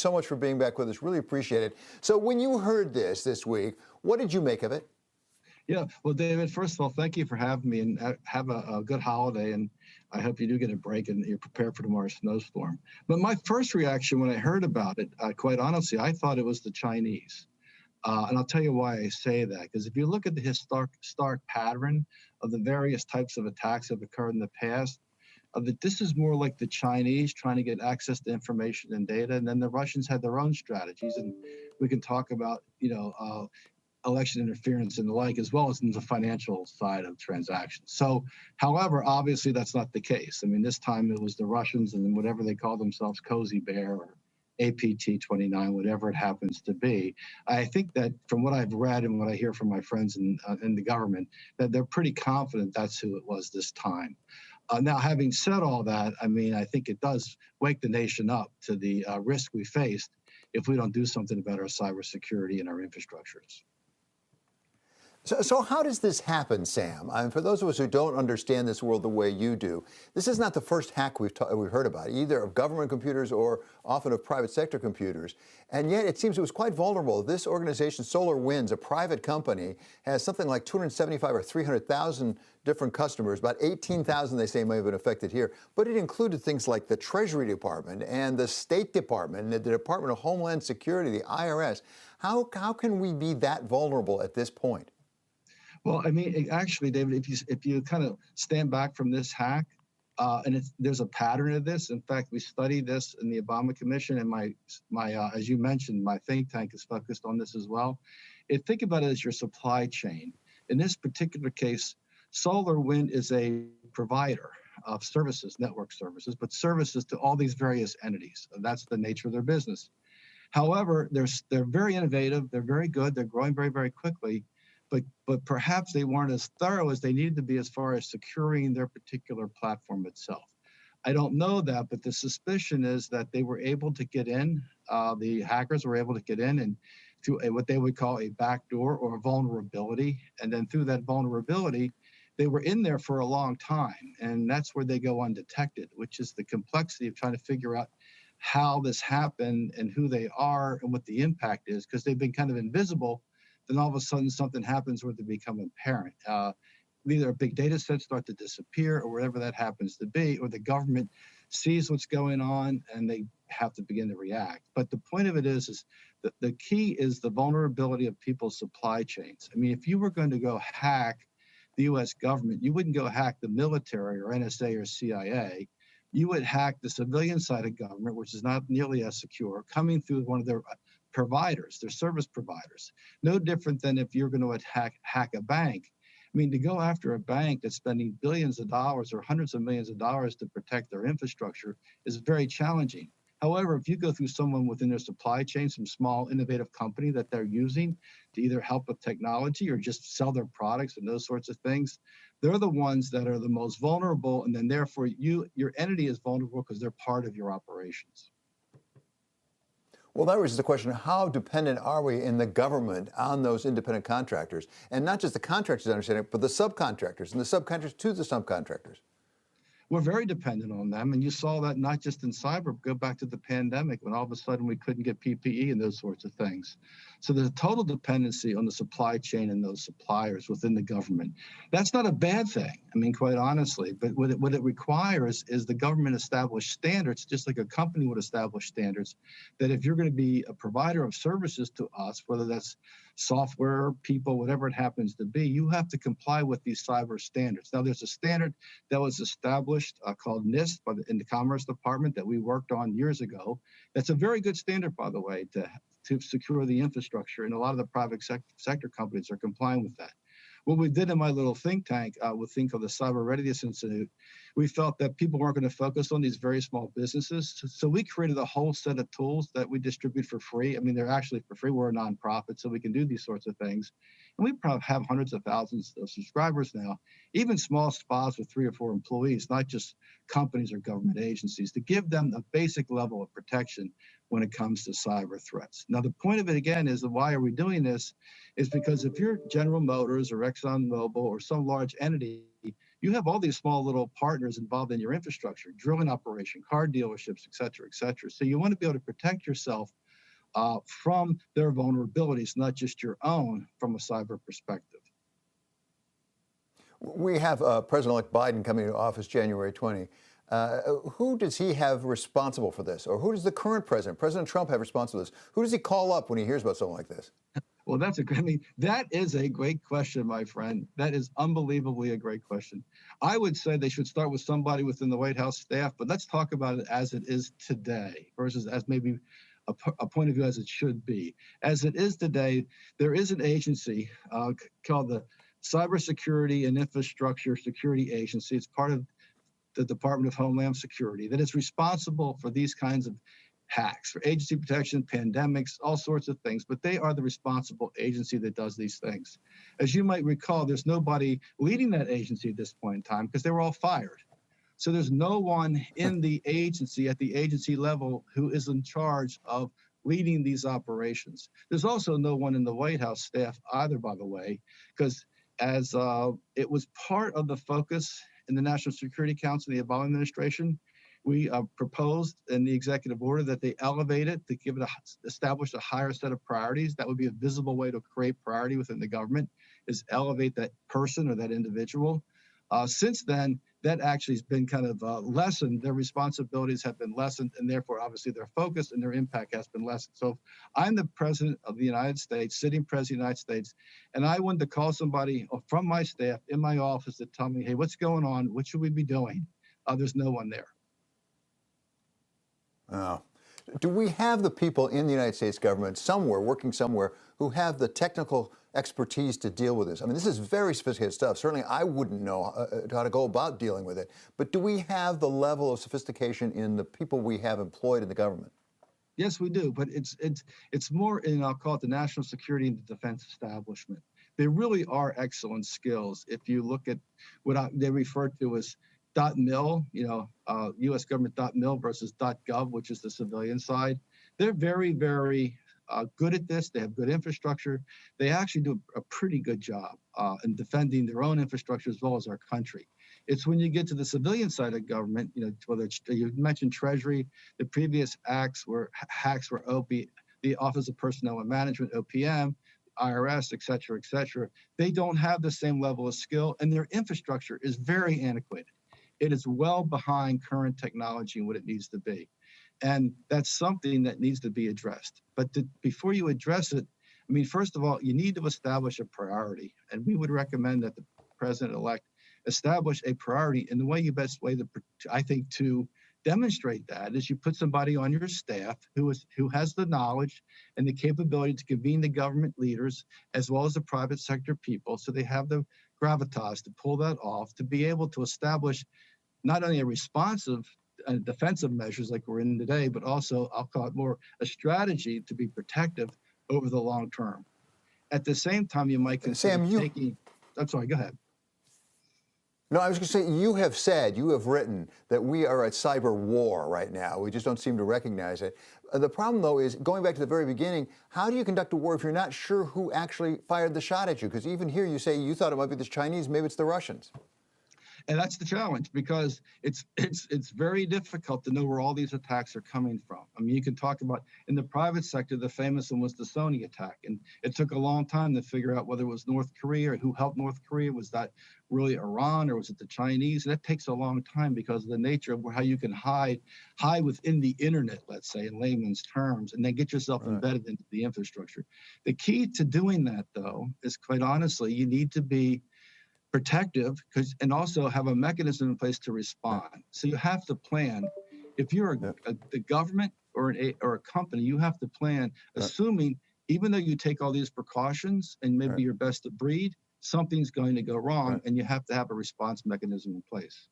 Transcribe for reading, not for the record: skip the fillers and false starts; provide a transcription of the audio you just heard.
So much for being back with us. Really appreciate it. So when you heard this week, what did you make of it? Yeah, well, David, first of all, thank you for having me, and have a good holiday. And I hope you do get a break and you're prepared for tomorrow's snowstorm. But my first reaction when I heard about it, quite honestly, I thought it was the Chinese. And I'll tell you why I say that. Because if you look at the historic pattern of the various types of attacks that have occurred in the past, that this is more like the Chinese trying to get access to information and data, and then the Russians had their own strategies. And we can talk about, election interference and the like, as well as in the financial side of transactions. So, however, obviously that's not the case. I mean, this time it was the Russians and whatever they call themselves, Cozy Bear or APT-29, whatever it happens to be. I think that from what I've read and what I hear from my friends in the government, that they're pretty confident that's who it was this time. Now, having said all that, I mean, I think it does wake the nation up to the risk we faced if we don't do something about our cybersecurity and our infrastructures. So how does this happen, Sam? I mean, for those of us who don't understand this world the way you do, this is not the first hack we've heard about, either of government computers or often of private sector computers. And yet it seems it was quite vulnerable. This organization, SolarWinds, a private company, has something like 275 or 300,000 different customers. About 18,000, they say, may have been affected here. But it included things like the Treasury Department and the State Department and the Department of Homeland Security, the IRS. How can we be that vulnerable at this point? Well, I mean, actually, David, if you kind of stand back from this hack, and there's a pattern of this. In fact, we studied this in the Obama Commission, and my as you mentioned, my think tank is focused on this as well. Think about it as your supply chain. In this particular case, SolarWinds is a provider of services, network services, but services to all these various entities. That's the nature of their business. However, they're very innovative. They're very good. They're growing very, very quickly. But perhaps they weren't as thorough as they needed to be as far as securing their particular platform itself. I don't know that, but the suspicion is that they were able to get in, the hackers were able to get in and through what they would call a backdoor or a vulnerability. And then through that vulnerability, they were in there for a long time. And that's where they go undetected, which is the complexity of trying to figure out how this happened and who they are and what the impact is, because they've been kind of invisible. Then all of a sudden something happens where they become apparent. Either a big data set start to disappear or whatever that happens to be, or the government sees what's going on and they have to begin to react. But the point of it is that the key is the vulnerability of people's supply chains. I mean, if you were going to go hack the US government, you wouldn't go hack the military or NSA or CIA. You would hack the civilian side of government, which is not nearly as secure, coming through one of their providers, their service providers. No different than if you're going to hack a bank. I mean, to go after a bank that's spending billions of dollars or hundreds of millions of dollars to protect their infrastructure is very challenging. However, if you go through someone within their supply chain, some small innovative company that they're using to either help with technology or just sell their products and those sorts of things, they're the ones that are the most vulnerable. And then therefore your entity is vulnerable because they're part of your operations. Well, that raises the question, how dependent are we in the government on those independent contractors? And not just the contractors, understand it, but the subcontractors and the subcontractors to the subcontractors. We're very dependent on them. And you saw that not just in cyber, go back to the pandemic when all of a sudden we couldn't get PPE and those sorts of things. So there's a total dependency on the supply chain and those suppliers within the government. That's not a bad thing, I mean, quite honestly, but what it requires is the government establish standards, just like a company would establish standards, that if you're going to be a provider of services to us, whether that's software, people, whatever it happens to be, you have to comply with these cyber standards. Now, there's a standard that was established called NIST in the Commerce Department that we worked on years ago. That's a very good standard, by the way, to secure the infrastructure, and a lot of the private sector companies are complying with that. What we did in my little think tank with thing called the Cyber Readiness Institute, we felt that people weren't going to focus on these very small businesses. So we created a whole set of tools that we distribute for free. I mean, they're actually for free. We're a nonprofit, so we can do these sorts of things. And we probably have hundreds of thousands of subscribers now, even small spas with 3 or 4 employees, not just companies or government agencies, to give them a basic level of protection when it comes to cyber threats. Now, the point of it, again, is that why are we doing this is because if you're General Motors or ExxonMobil or some large entity, you have all these small little partners involved in your infrastructure, drilling operation, car dealerships, et cetera, et cetera. So you want to be able to protect yourself from their vulnerabilities, not just your own from a cyber perspective. We have President-elect Biden coming to office January 20. Who does he have responsible for this? Or who does the current president, President Trump, have responsible for this? Who does he call up when he hears about something like this? Well, that is a great question, my friend. That is unbelievably a great question. I would say they should start with somebody within the White House staff, but let's talk about it as it is today versus as maybe a point of view as it should be. As it is today, there is an agency called the Cybersecurity and Infrastructure Security Agency. It's part of the Department of Homeland Security that is responsible for these kinds of hacks, for agency protection, pandemics, all sorts of things, but they are the responsible agency that does these things. As you might recall, there's nobody leading that agency at this point in time because they were all fired. So there's no one in the agency at the agency level who is in charge of leading these operations. There's also no one in the White House staff either, by the way, because as it was part of the focus in the National Security Council, the Obama administration, we proposed in the executive order that they elevate it to establish a higher set of priorities. That would be a visible way to create priority within the government, is elevate that person or that individual. Since then, that actually has been kind of lessened. Their responsibilities have been lessened, and therefore, obviously, their focus and their impact has been lessened. So I'm the president of the United States, sitting president of the United States, and I wanted to call somebody from my staff in my office to tell me, hey, what's going on? What should we be doing? There's no one there. Oh. Do we have the people in the United States government somewhere, working somewhere, who have the technical expertise to deal with this? I mean, this is very sophisticated stuff. Certainly, I wouldn't know how to go about dealing with it. But do we have the level of sophistication in the people we have employed in the government? Yes, we do. But it's more in, I'll call it the national security and the defense establishment. They really are excellent skills. If you look at what they refer to as .mil, U.S. government .mil versus .gov, which is the civilian side. They're very, very good at this. They have good infrastructure. They actually do a pretty good job in defending their own infrastructure as well as our country. It's when you get to the civilian side of government, whether it's, you mentioned Treasury, the previous hacks were the Office of Personnel and Management, OPM, IRS, et cetera, they don't have the same level of skill, and their infrastructure is very antiquated. It is well behind current technology and what it needs to be. And that's something that needs to be addressed. But before you address it, I mean, first of all, you need to establish a priority. And we would recommend that the president-elect establish a priority. And the best way, I think, to demonstrate that is you put somebody on your staff who has the knowledge and the capability to convene the government leaders as well as the private sector people, so they have the gravitas to pull that off, to be able to establish not only a responsive and defensive measures like we're in today, but also, I'll call it more a strategy to be protective over the long term. At the same time, you might consider taking, I'm sorry, go ahead. No, I was going to say, you have written that we are at cyber war right now. We just don't seem to recognize it. The problem, though, is going back to the very beginning, how do you conduct a war if you're not sure who actually fired the shot at you? Because even here you say you thought it might be the Chinese, maybe it's the Russians. And that's the challenge, because it's very difficult to know where all these attacks are coming from. I mean, you can talk about in the private sector, the famous one was the Sony attack. And it took a long time to figure out whether it was North Korea or who helped North Korea. Was that really Iran or was it the Chinese? And that takes a long time because of the nature of how you can hide within the internet, let's say, in layman's terms, and then get yourself embedded into the infrastructure. The key to doing that, though, is quite honestly, you need to be protective and also have a mechanism in place to respond. So you have to plan. If you're the government or a company, you have to plan, assuming even though you take all these precautions and maybe you're best of breed, something's going to go wrong, and you have to have a response mechanism in place.